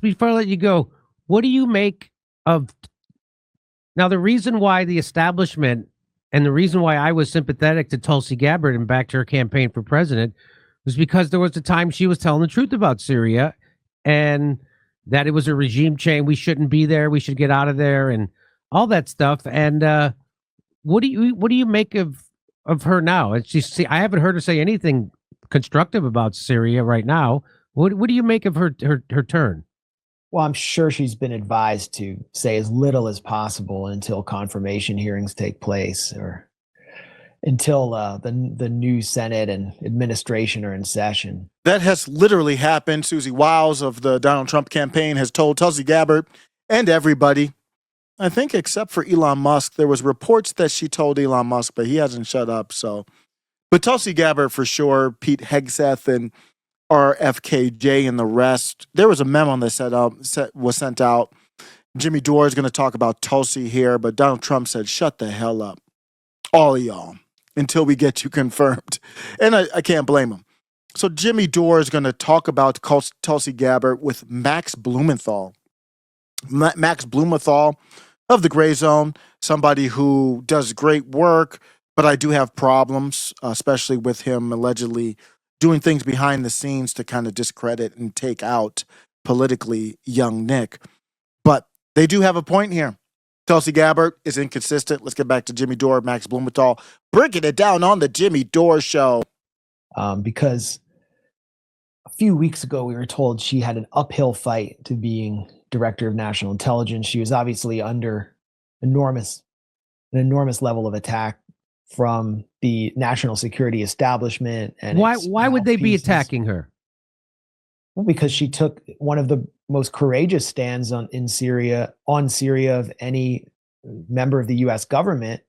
before I let you go, what do you make of now the reason why the establishment and the reason why I was sympathetic to Tulsi Gabbard and backed her campaign for president was because there was a time she was telling the truth about Syria and that it was a regime change. We shouldn't be there. We should get out of there and all that stuff. And what do you make of her now? I haven't heard her say anything constructive about Syria right now. What do you make of her turn? Well, I'm sure she's been advised to say as little as possible until confirmation hearings take place or until the new Senate and administration are in session. That has literally happened. Susie Wiles of the Donald Trump campaign has told Tulsi Gabbard and everybody, I think except for Elon Musk, there was reports that she told Elon Musk, but he hasn't shut up. So, but Tulsi Gabbard for sure, Pete Hegseth and RFKJ and the rest. There was a memo that was sent out. Jimmy Dore is going to talk about Tulsi here, but Donald Trump said, shut the hell up, all of y'all, until we get you confirmed. And I can't blame him. So Jimmy Dore is going to talk about Tulsi Gabbard with Max Blumenthal. Max Blumenthal of the Gray Zone, somebody who does great work, but I do have problems, especially with him allegedly doing things behind the scenes to kind of discredit and take out politically young Nick. But they do have a point here. Tulsi Gabbard is inconsistent. Let's get back to Jimmy Dore, Max Blumenthal, breaking it down on the Jimmy Dore Show. Because a few weeks ago, we were told she had an uphill fight to being director of national intelligence. She was obviously under an enormous level of attack from the national security establishment. And why would they be attacking her? Well, because she took one of the most courageous stands on Syria of any member of the U.S. government.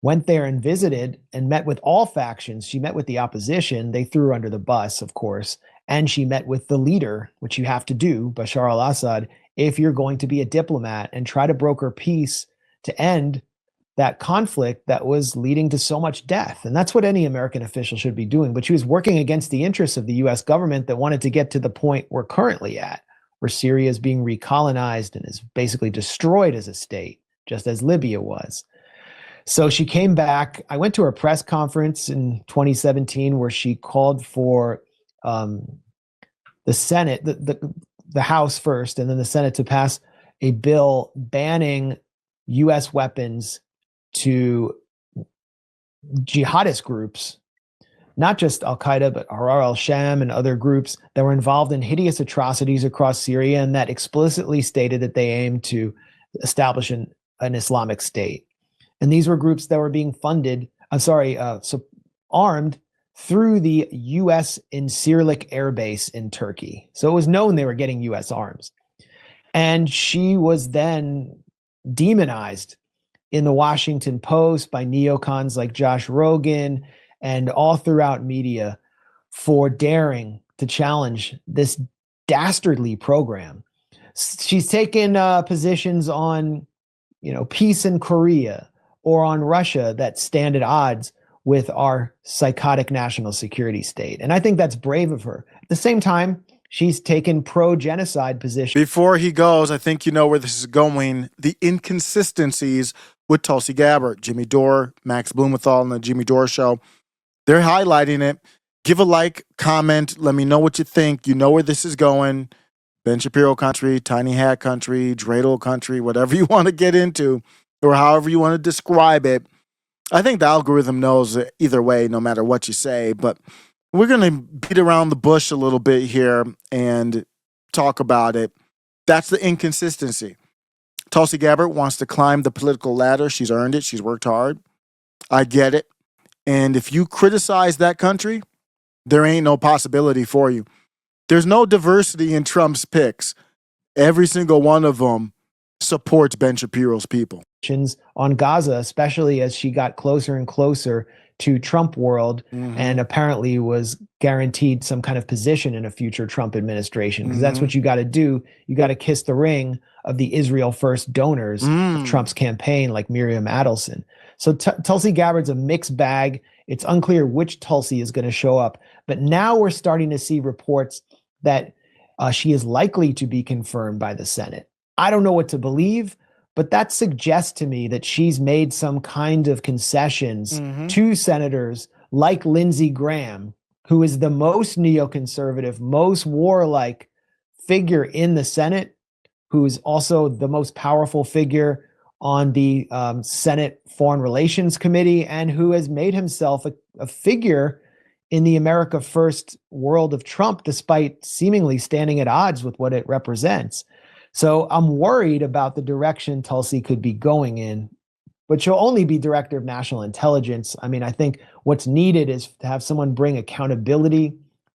Went there and visited and met with all factions. She met with the opposition. They threw her under the bus, of course. And she met with the leader, which you have to do, Bashar al-Assad, if you're going to be a diplomat and try to broker peace to end that conflict that was leading to so much death. And that's what any American official should be doing. But she was working against the interests of the U.S. government that wanted to get to the point we're currently at, where Syria is being recolonized and is basically destroyed as a state, just as Libya was. So she came back. I went to her press conference in 2017 where she called for the Senate, the House first, and then the Senate to pass a bill banning U.S. weapons to jihadist groups, not just Al-Qaeda, but Harar al-Sham and other groups that were involved in hideous atrocities across Syria and that explicitly stated that they aimed to establish an Islamic State. And these were groups that were being funded, armed through the U.S. Incirlik Air Base in Turkey. So it was known they were getting U.S. arms. And she was then demonized in the Washington Post by neocons like Josh Rogan and all throughout media for daring to challenge this dastardly program. She's taken positions on, peace in Korea or on Russia that stand at odds with our psychotic national security state. And I think that's brave of her. At the same time, she's taken pro-genocide positions. Before he goes, I think you know where this is going. The inconsistencies with Tulsi Gabbard, Jimmy Dore, Max Blumenthal, and the Jimmy Dore Show. They're highlighting it. Give a like, comment. Let me know what you think. You know where this is going. Ben Shapiro country, tiny hat country, dreidel country, whatever you want to get into, or however you want to describe it. I think the algorithm knows either way, no matter what you say. But we're going to beat around the bush a little bit here and talk about it. That's the inconsistency. Tulsi Gabbard wants to climb the political ladder. She's earned it. She's worked hard. I get it. And if you criticize that country, there ain't no possibility for you. There's no diversity in Trump's picks. Every single one of them supports Ben Shapiro's people. On Gaza, especially as she got closer and closer to Trump world and apparently was guaranteed some kind of position in a future Trump administration, because that's what you got to do. You got to kiss the ring of the Israel first donors of Trump's campaign, like Miriam Adelson. So Tulsi Gabbard's a mixed bag. It's unclear which Tulsi is going to show up. But now we're starting to see reports that she is likely to be confirmed by the Senate. I don't know what to believe, but that suggests to me that she's made some kind of concessions to senators like Lindsey Graham, who is the most neoconservative, most warlike figure in the Senate, who's also the most powerful figure on the Senate Foreign Relations Committee, and who has made himself a figure in the America First world of Trump, despite seemingly standing at odds with what it represents. So I'm worried about the direction Tulsi could be going in, but she'll only be director of national intelligence. I mean, I think what's needed is to have someone bring accountability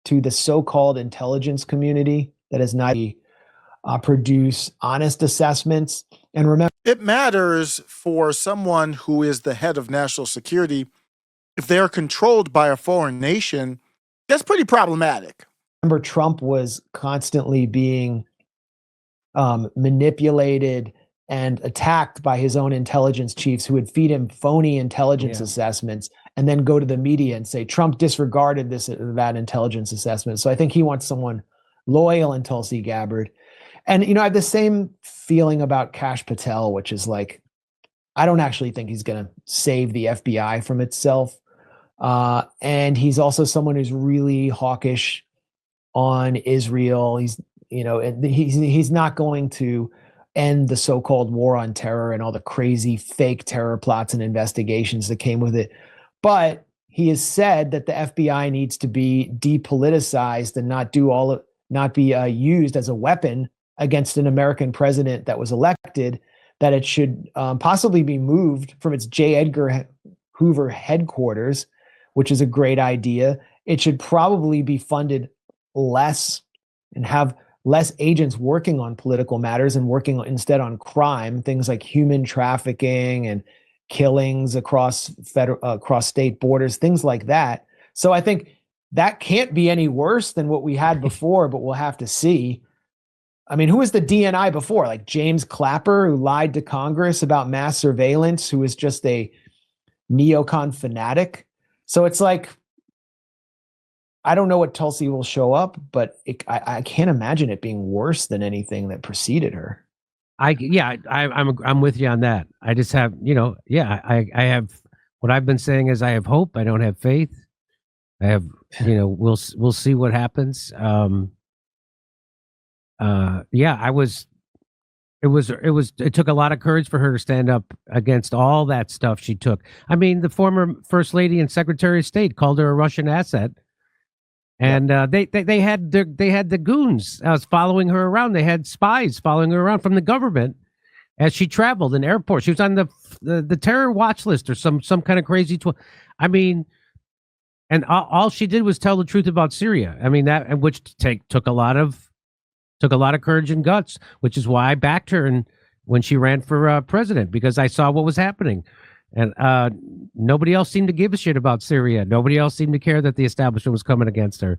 to the so-called intelligence community that has not produce honest assessments. And remember, it matters for someone who is the head of national security. If they're controlled by a foreign nation, that's pretty problematic. Remember, Trump was constantly being manipulated and attacked by his own intelligence chiefs who would feed him phony intelligence assessments and then go to the media and say Trump disregarded that intelligence assessment. So I think he wants someone loyal in Tulsi Gabbard. And, I have the same feeling about Kash Patel, which is like, I don't actually think he's going to save the FBI from itself. And he's also someone who's really hawkish on Israel. He's not going to end the so-called war on terror and all the crazy fake terror plots and investigations that came with it. But he has said that the FBI needs to be depoliticized and not be used as a weapon against an American president that was elected, that it should possibly be moved from its J. Edgar Hoover headquarters, which is a great idea. It should probably be funded less and have less agents working on political matters and working instead on crime, things like human trafficking and killings across state borders, things like that. So I think that can't be any worse than what we had before, but we'll have to see. I mean, who was the DNI before? Like James Clapper, who lied to Congress about mass surveillance, who was just a neocon fanatic. So it's like, I don't know what Tulsi will show up, but I can't imagine it being worse than anything that preceded her. I'm with you on that. I just have, I have, what I've been saying is I have hope. I don't have faith. I have, we'll see what happens. It took a lot of courage for her to stand up against all that stuff she took. I mean, the former First Lady and Secretary of State called her a Russian asset. And they had the goons following her around. They had spies following her around from the government as she traveled in airports. She was on the terror watch list or some kind of crazy. I mean, and all she did was tell the truth about Syria. I mean, which took a lot of courage and guts, which is why I backed her and when she ran for president, because I saw what was happening. And nobody else seemed to give a shit about Syria. Nobody else seemed to care that the establishment was coming against her.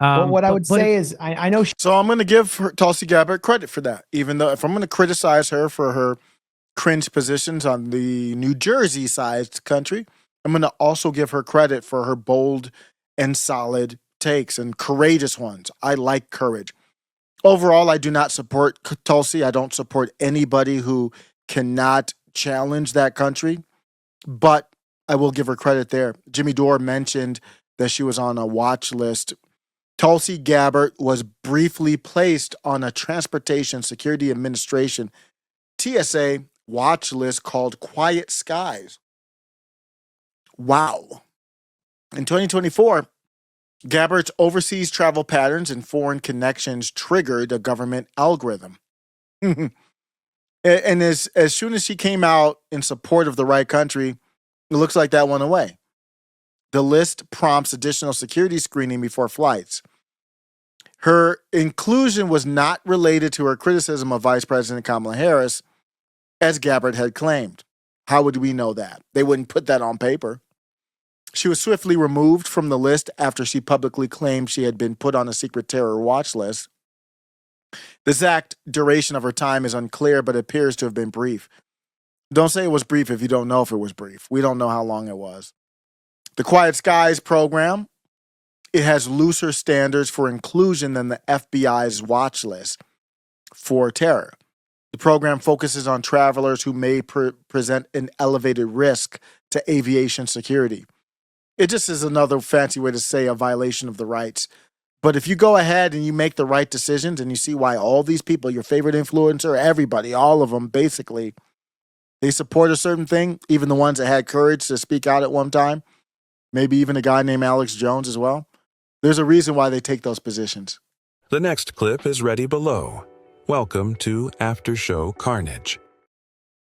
Well, what I would say is, I know. So I'm going to give Tulsi Gabbard credit for that, even though if I'm going to criticize her for her cringe positions on the New Jersey-sized country, I'm going to also give her credit for her bold and solid takes and courageous ones. I like courage. Overall, I do not support Tulsi. I don't support anybody who cannot challenge that country. But I will give her credit there. Jimmy Dore mentioned that she was on a watch list. Tulsi Gabbard was briefly placed on a Transportation Security Administration TSA watch list called Quiet Skies. Wow. In 2024, Gabbard's overseas travel patterns and foreign connections triggered a government algorithm. And as soon as she came out in support of the right country, it looks like that went away. The list prompts additional security screening before flights. Her inclusion was not related to her criticism of Vice President Kamala Harris, as Gabbard had claimed. How would we know that? They wouldn't put that on paper. She was swiftly removed from the list after she publicly claimed she had been put on a secret terror watch list. The exact duration of her time is unclear, but appears to have been brief. Don't say it was brief if you don't know if it was brief. We don't know how long it was. The Quiet Skies program It has looser standards for inclusion than the FBI's watch list for terror. The program focuses on travelers who may present an elevated risk to aviation security. It just is another fancy way to say a violation of the rights. But if you go ahead and you make the right decisions and you see why all these people, your favorite influencer, everybody, all of them, basically, they support a certain thing, even the ones that had courage to speak out at one time, maybe even a guy named Alex Jones as well. There's a reason why they take those positions. The next clip is ready below. Welcome to After Show Carnage.